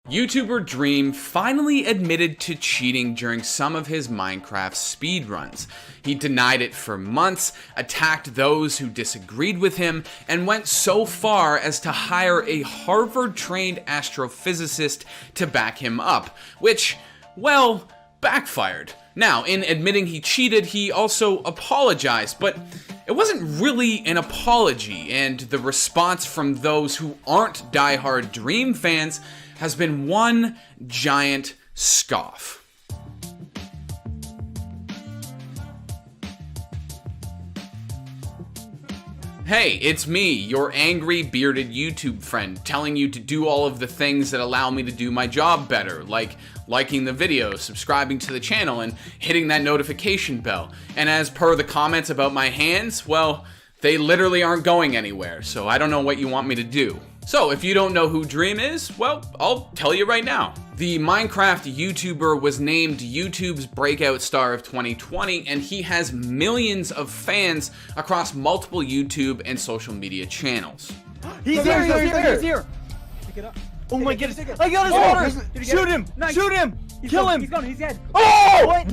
YouTuber Dream finally admitted to cheating during some of his Minecraft speedruns. He denied it for months, attacked those who disagreed with him, and went so far as to hire a Harvard-trained astrophysicist to back him up, which, well, backfired. Now, in admitting he cheated, he also apologized, but it wasn't really an apology, and the response from those who aren't diehard Dream fans has been one giant scoff. Hey, it's me, your angry bearded YouTube friend, telling you to do all of the things that allow me to do my job better, like liking the video, subscribing to the channel, and hitting that notification bell. And as per the comments about my hands, well, they literally aren't going anywhere, so I don't know what you want me to do. So if you don't know who Dream is, well, I'll tell you right now. The Minecraft YouTuber was named YouTube's Breakout Star of 2020, and he has millions of fans across multiple YouTube and social media channels. He's here! Pick it up. Oh my goodness! I got his water! Shoot him! Nice. Shoot him! Kill him! He's gone, he's dead. Oh!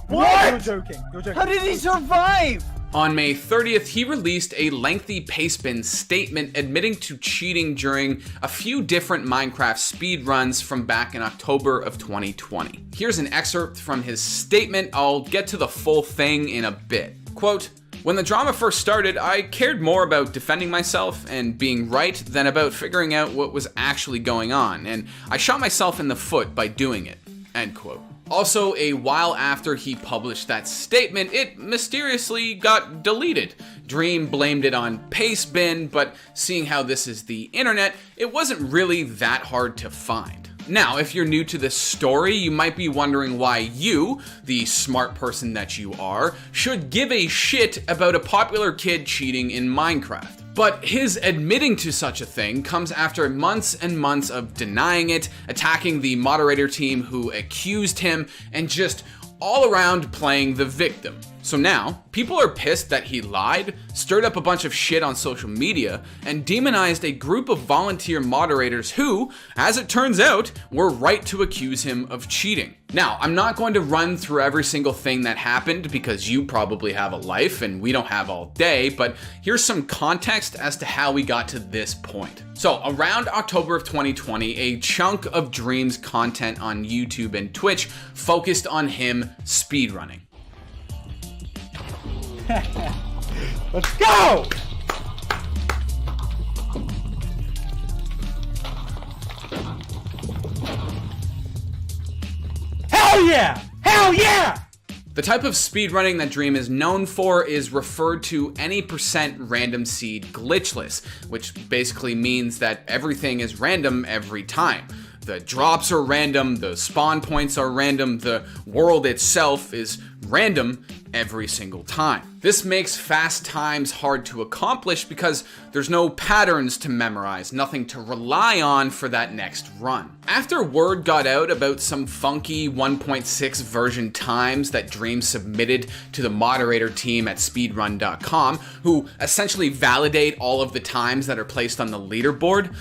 What? You're joking. How did he survive? On May 30th, he released a lengthy pastebin statement admitting to cheating during a few different Minecraft speedruns from back in October of 2020. Here's an excerpt from his statement. I'll get to the full thing in a bit. Quote, "When the drama first started, I cared more about defending myself and being right than about figuring out what was actually going on, and I shot myself in the foot by doing it." End quote. Also, a while after he published that statement, it mysteriously got deleted. Dream blamed it on pastebin, but seeing how this is the internet, it wasn't really that hard to find. Now, if you're new to this story, you might be wondering why you, the smart person that you are, should give a shit about a popular kid cheating in Minecraft. But his admitting to such a thing comes after months and months of denying it, attacking the moderator team who accused him, and just all around playing the victim. So now, people are pissed that he lied, stirred up a bunch of shit on social media, and demonized a group of volunteer moderators who, as it turns out, were right to accuse him of cheating. Now, I'm not going to run through every single thing that happened because you probably have a life and we don't have all day, but here's some context as to how we got to this point. So, around October of 2020, a chunk of Dream's content on YouTube and Twitch focused on him speedrunning. Let's go! Hell yeah! Hell yeah! The type of speedrunning that Dream is known for is referred to any % random seed glitchless, which basically means that everything is random every time. The drops are random, the spawn points are random, the world itself is random every single time. This makes fast times hard to accomplish because there's no patterns to memorize, nothing to rely on for that next run. After word got out about some funky 1.6 version times that Dream submitted to the moderator team at speedrun.com, who essentially validate all of the times that are placed on the leaderboard,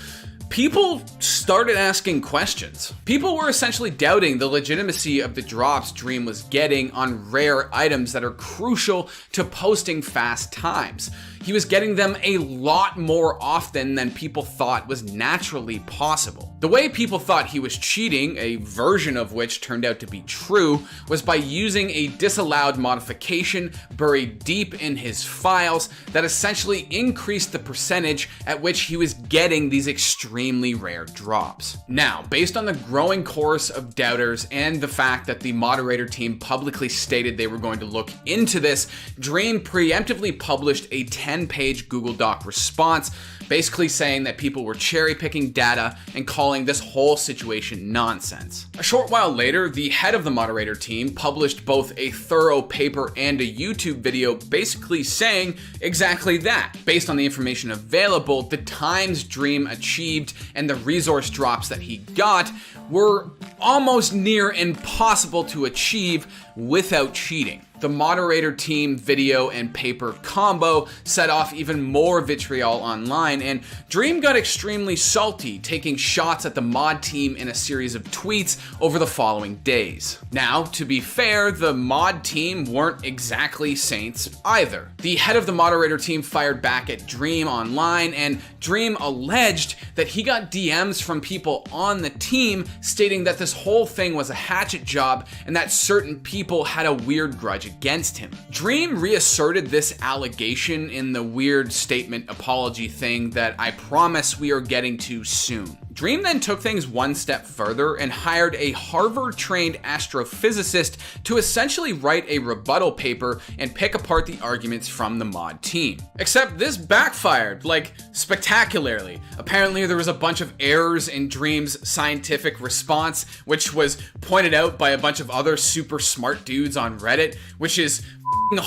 people started asking questions. People were essentially doubting the legitimacy of the drops Dream was getting on rare items that are crucial to posting fast times. He was getting them a lot more often than people thought was naturally possible. The way people thought he was cheating, a version of which turned out to be true, was by using a disallowed modification buried deep in his files that essentially increased the percentage at which he was getting these extremely rare drops. Now, based on the growing chorus of doubters and the fact that the moderator team publicly stated they were going to look into this, Dream preemptively published a 10-page Google Doc response, basically saying that people were cherry-picking data and calling this whole situation nonsense. A short while later, the head of the moderator team published both a thorough paper and a YouTube video basically saying exactly that. Based on the information available, the times Dream achieved and the resource drops that he got were almost near impossible to achieve without cheating. The moderator team video and paper combo set off even more vitriol online, and Dream got extremely salty, taking shots at the mod team in a series of tweets over the following days. Now, to be fair, the mod team weren't exactly saints either. The head of the moderator team fired back at Dream online, and Dream alleged that he got DMs from people on the team stating that this whole thing was a hatchet job and that certain people had a weird grudge against him. Dream reasserted this allegation in the weird statement apology thing that I promise we are getting to soon. Dream then took things one step further and hired a Harvard-trained astrophysicist to essentially write a rebuttal paper and pick apart the arguments from the mod team. Except this backfired, like, spectacularly. Apparently there was a bunch of errors in Dream's scientific response, which was pointed out by a bunch of other super smart dudes on Reddit, which is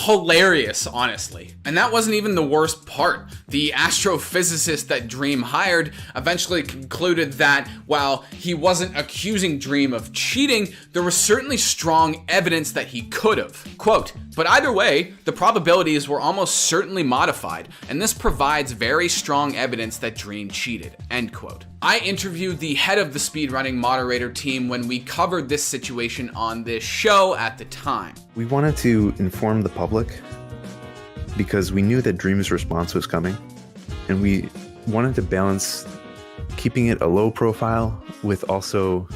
hilarious, honestly. And that wasn't even the worst part. The astrophysicist that Dream hired eventually concluded that while he wasn't accusing Dream of cheating, there was certainly strong evidence that he could have. Quote, "But either way, the probabilities were almost certainly modified, and this provides very strong evidence that Dream cheated." End quote. I interviewed the head of the speedrunning moderator team when we covered this situation on this show at the time. We wanted to inform the public because we knew that Dream's response was coming, and we wanted to balance keeping it a low profile with also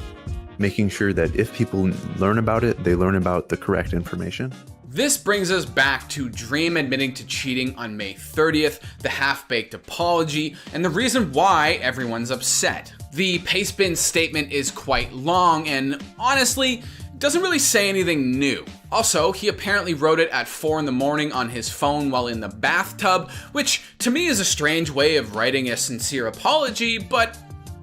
making sure that if people learn about it, they learn about the correct information. This brings us back to Dream admitting to cheating on May 30th, the half-baked apology, and the reason why everyone's upset. The Pastebin statement is quite long and honestly doesn't really say anything new. Also, he apparently wrote it at 4 in the morning on his phone while in the bathtub, which to me is a strange way of writing a sincere apology, but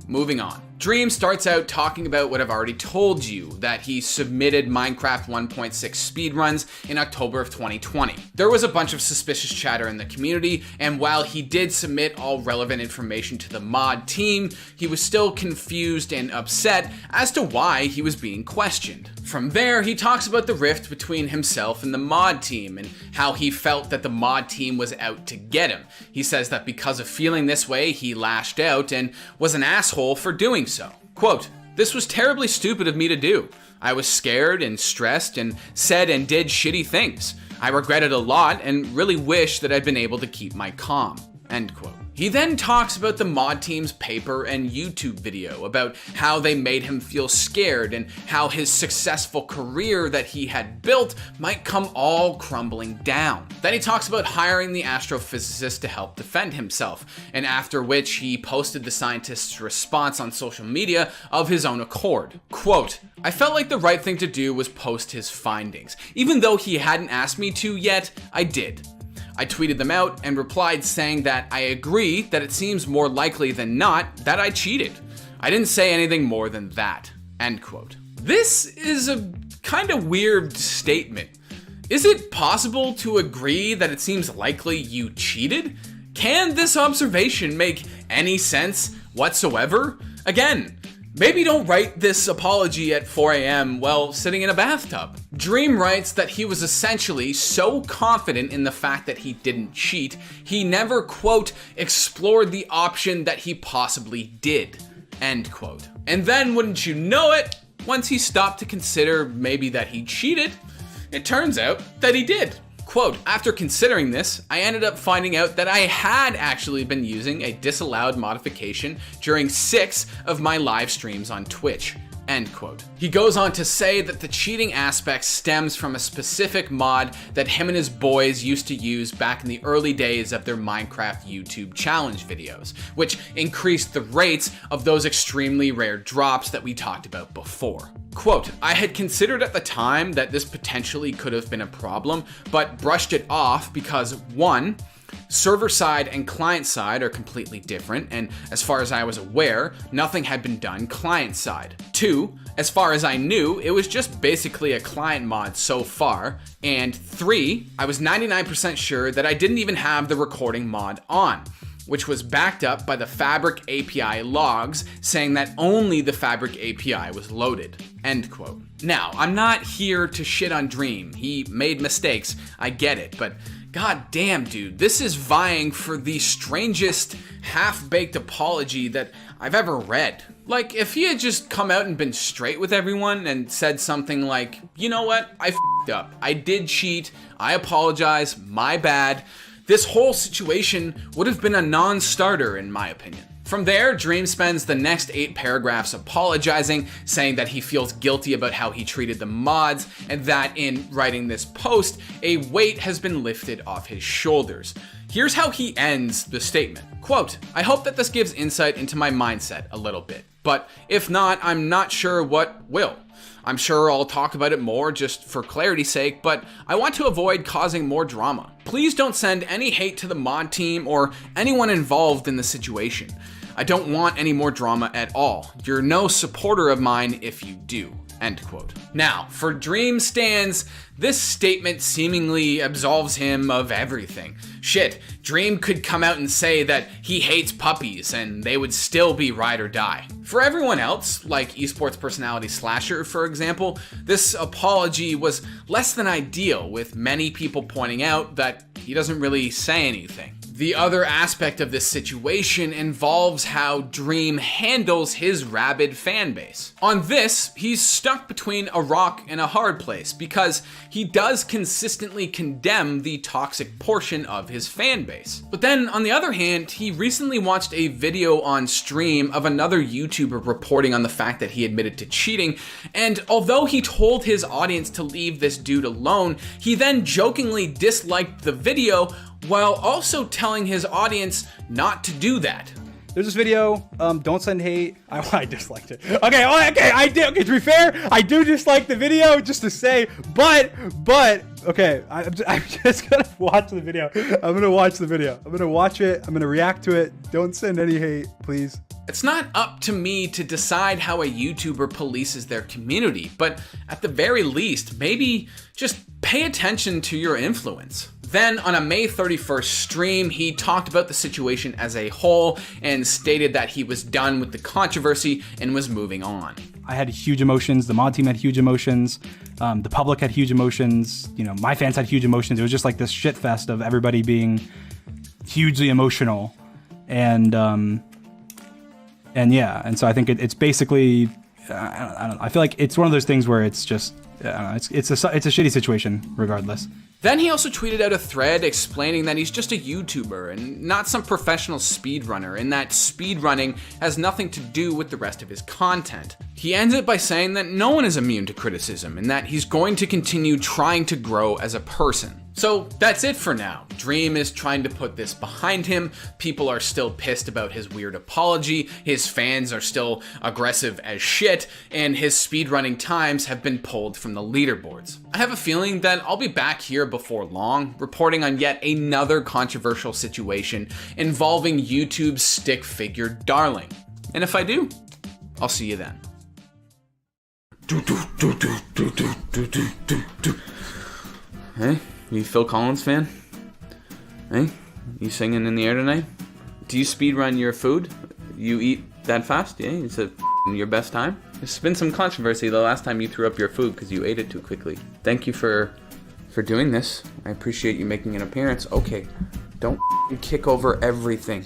moving on. Dream starts out talking about what I've already told you, that he submitted Minecraft 1.6 speedruns in October of 2020. There was a bunch of suspicious chatter in the community, and while he did submit all relevant information to the mod team, he was still confused and upset as to why he was being questioned. From there, he talks about the rift between himself and the mod team, and how he felt that the mod team was out to get him. He says that because of feeling this way, he lashed out and was an asshole for doing so. Quote, "This was terribly stupid of me to do. I was scared and stressed and said and did shitty things. I regret it a lot and really wish that I'd been able to keep my calm." End quote. He then talks about the mod team's paper and YouTube video, about how they made him feel scared and how his successful career that he had built might come all crumbling down. Then he talks about hiring the astrophysicist to help defend himself, and after which he posted the scientist's response on social media of his own accord. Quote, "I felt like the right thing to do was post his findings. Even though he hadn't asked me to yet, I did. I tweeted them out and replied saying that I agree that it seems more likely than not that I cheated. I didn't say anything more than that." End quote. This is a kind of weird statement. Is it possible to agree that it seems likely you cheated? Can this observation make any sense whatsoever? Again, maybe don't write this apology at 4 a.m. while sitting in a bathtub. Dream writes that he was essentially so confident in the fact that he didn't cheat, he never, quote, explored the option that he possibly did, end quote. And then, wouldn't you know it, once he stopped to consider maybe that he cheated, it turns out that he did. Quote, "After considering this, I ended up finding out that I had actually been using a disallowed modification during 6 of my live streams on Twitch." End quote. He goes on to say that the cheating aspect stems from a specific mod that him and his boys used to use back in the early days of their Minecraft YouTube challenge videos, which increased the rates of those extremely rare drops that we talked about before. Quote, "I had considered at the time that this potentially could have been a problem, but brushed it off because 1, server side and client side are completely different, and as far as I was aware, nothing had been done client side. 2, as far as I knew, it was just basically a client mod so far. And 3, I was 99% sure that I didn't even have the recording mod on. which was backed up by the Fabric API logs saying that only the Fabric API was loaded, end quote. Now, I'm not here to shit on Dream. He made mistakes, I get it, but god damn, dude, this is vying for the strangest half-baked apology that I've ever read. Like, if he had just come out and been straight with everyone and said something like, you know what, I f***ed up, I did cheat, I apologize, my bad, this whole situation would have been a non-starter in my opinion. From there, Dream spends the next 8 paragraphs apologizing, saying that he feels guilty about how he treated the mods, and that in writing this post, a weight has been lifted off his shoulders. Here's how he ends the statement. Quote, I hope that this gives insight into my mindset a little bit, but if not, I'm not sure what will. I'm sure I'll talk about it more just for clarity's sake, but I want to avoid causing more drama. Please don't send any hate to the mod team or anyone involved in the situation. I don't want any more drama at all. You're no supporter of mine if you do. End quote. Now, for Dream stans, this statement seemingly absolves him of everything. Shit, Dream could come out and say that he hates puppies and they would still be ride or die. For everyone else, like esports personality Slasher, for example, this apology was less than ideal, with many people pointing out that he doesn't really say anything. The other aspect of this situation involves how Dream handles his rabid fan base. On this, he's stuck between a rock and a hard place because he does consistently condemn the toxic portion of his fan base. But then, on the other hand, he recently watched a video on stream of another YouTuber reporting on the fact that he admitted to cheating, and although he told his audience to leave this dude alone, he then jokingly disliked the video while also telling his audience not to do that. There's this video, don't send hate. I disliked it. Okay, I did. Okay, to be fair, I do dislike the video, just to say, but, okay, I'm just gonna watch the video. I'm gonna watch the video. I'm gonna watch it. I'm gonna react to it. Don't send any hate, please. It's not up to me to decide how a YouTuber polices their community, but at the very least, maybe just pay attention to your influence. Then, on a May 31st stream, he talked about the situation as a whole and stated that he was done with the controversy and was moving on. I had huge emotions, the mod team had huge emotions, the public had huge emotions, you know, my fans had huge emotions. It was just like this shit fest of everybody being hugely emotional. And yeah, and so I think it's basically, I don't know, I feel like it's one of those things where it's just, I don't know, it's a shitty situation regardless. Then he also tweeted out a thread explaining that he's just a YouTuber and not some professional speedrunner, and that speedrunning has nothing to do with the rest of his content. He ends it by saying that no one is immune to criticism and that he's going to continue trying to grow as a person. So that's it for now. Dream is trying to put this behind him. People are still pissed about his weird apology. His fans are still aggressive as shit, and his speedrunning times have been pulled from the leaderboards. I have a feeling that I'll be back here before long, reporting on yet another controversial situation involving YouTube's stick figure darling. And if I do, I'll see you then. Hey? You Phil Collins fan? Hey? You singing in the air tonight? Do you speedrun your food? You eat that fast? Yeah, it's your best time? There's been some controversy the last time you threw up your food because you ate it too quickly. Thank you for doing this. I appreciate you making an appearance. Okay, don't kick over everything.